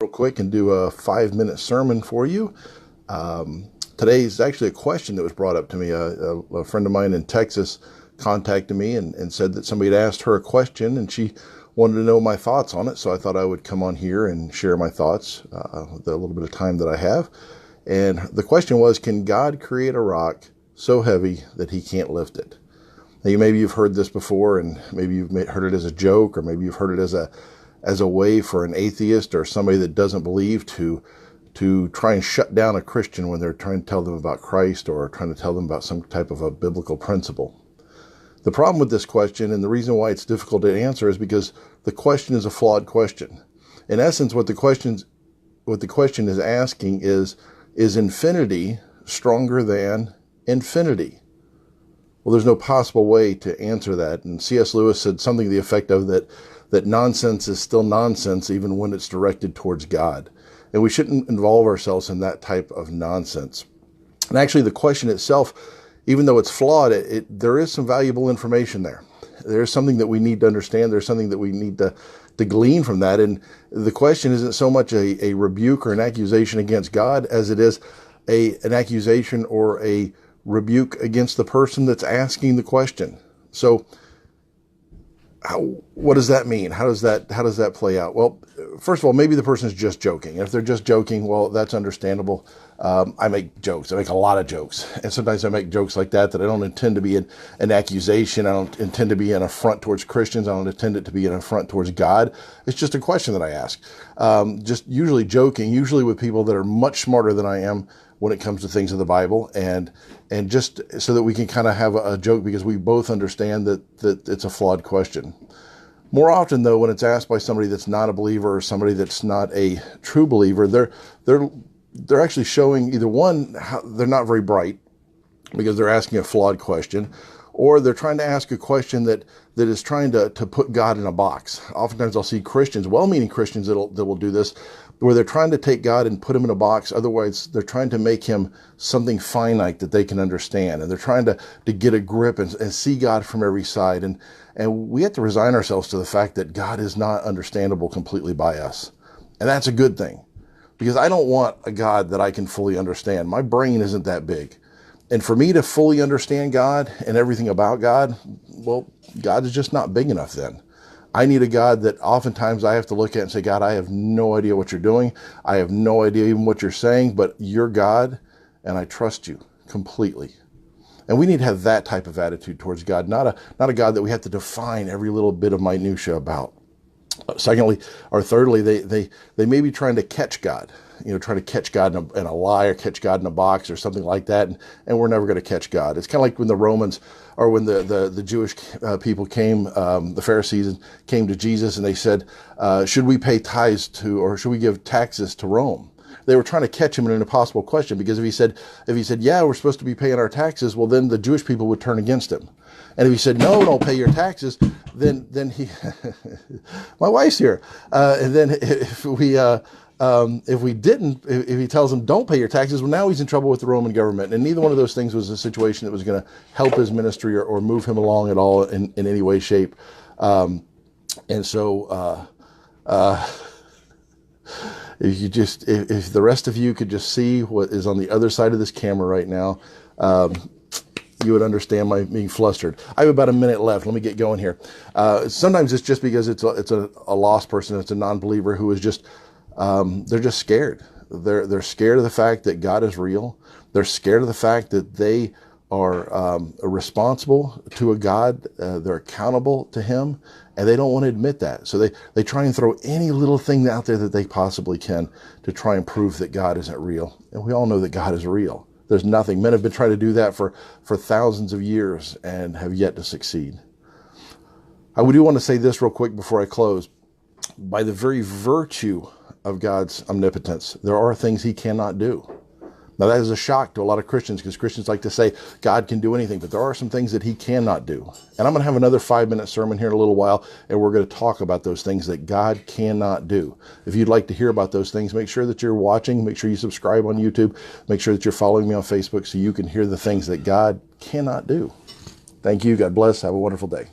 real quick and do a 5-minute sermon for you. Today is actually a question that was brought up to me. A friend of mine in Texas contacted me and said that somebody had asked her a question and she wanted to know my thoughts on it. So I thought I would come on here and share my thoughts with a little bit of time that I have. And the question was, can God create a rock so heavy that he can't lift it? Now, maybe you've heard this before, and maybe you've heard it as a joke, or maybe you've heard it as a way for an atheist or somebody that doesn't believe to try and shut down a Christian when they're trying to tell them about Christ or trying to tell them about some type of a biblical principle. The problem with this question, and the reason why it's difficult to answer, is because the question is a flawed question. In essence, what the question is asking is infinity stronger than infinity? Well, there's no possible way to answer that. And C.S. Lewis said something to the effect of that nonsense is still nonsense even when it's directed towards God. And we shouldn't involve ourselves in that type of nonsense. And actually, the question itself, even though it's flawed, there is some valuable information there. There's something that we need to understand. There's something that we need to glean from that. And the question isn't so much a rebuke or an accusation against God as it is an accusation or a rebuke against the person that's asking the question. So what does that mean? How does that play out? Well, first of all, maybe the person is just joking. If they're just joking, well, that's understandable. I make jokes. I make a lot of jokes. And sometimes I make jokes like that I don't intend to be an accusation. I don't intend to be an affront towards Christians. I don't intend it to be an affront towards God. It's just a question that I ask. Just usually joking, usually with people that are much smarter than I am when it comes to things of the Bible, and just so that we can kind of have a joke because we both understand that it's a flawed question. More often, though, when it's asked by somebody that's not a believer or somebody that's not a true believer, they're actually showing either one, how they're not very bright because they're asking a flawed question, or they're trying to ask a question that is trying to put God in a box. Oftentimes I'll see Christians, well-meaning Christians that will do this, where they're trying to take God and put him in a box. Otherwise, they're trying to make him something finite that they can understand. And they're trying to get a grip and see God from every side. And we have to resign ourselves to the fact that God is not understandable completely by us. And that's a good thing, because I don't want a God that I can fully understand. My brain isn't that big. And for me to fully understand God and everything about God, well, God is just not big enough then. I need a God that oftentimes I have to look at and say, God, I have no idea what you're doing. I have no idea even what you're saying, but you're God, and I trust you completely. And we need to have that type of attitude towards God, not a God that we have to define every little bit of minutia about. Secondly, or thirdly, they may be trying to catch God, try to catch God in a lie or catch God in a box or something like that. And we're never going to catch God. It's kind of like when the Romans, or when the Jewish people came, the Pharisees came to Jesus and they said, should we pay tithes to, or should we give taxes to Rome? They were trying to catch him in an impossible question, because if he said, yeah, we're supposed to be paying our taxes, well, then the Jewish people would turn against him. And if he said, no, don't pay your taxes, then he, my wife's here. And then if he tells them don't pay your taxes, well, now he's in trouble with the Roman government. And neither one of those things was a situation that was going to help his ministry or move him along at all in any way, shape. And so, if the rest of you could just see what is on the other side of this camera right now, you would understand my being flustered. I have about a minute left. Let me get going here. Sometimes it's just because it's a lost person. It's a non-believer who is just, they're just scared. They're scared of the fact that God is real. They're scared of the fact that they are responsible to a God. They're accountable to him, and they don't want to admit that. So they try and throw any little thing out there that they possibly can to try and prove that God isn't real. And we all know that God is real. There's nothing. Men have been trying to do that for thousands of years and have yet to succeed. I do want to say this real quick before I close. By the very virtue of God's omnipotence, there are things he cannot do. Now, that is a shock to a lot of Christians, because Christians like to say God can do anything, but there are some things that he cannot do. And I'm going to have another 5-minute sermon here in a little while, and we're going to talk about those things that God cannot do. If you'd like to hear about those things, make sure that you're watching, make sure you subscribe on YouTube, make sure that you're following me on Facebook so you can hear the things that God cannot do. Thank you. God bless. Have a wonderful day.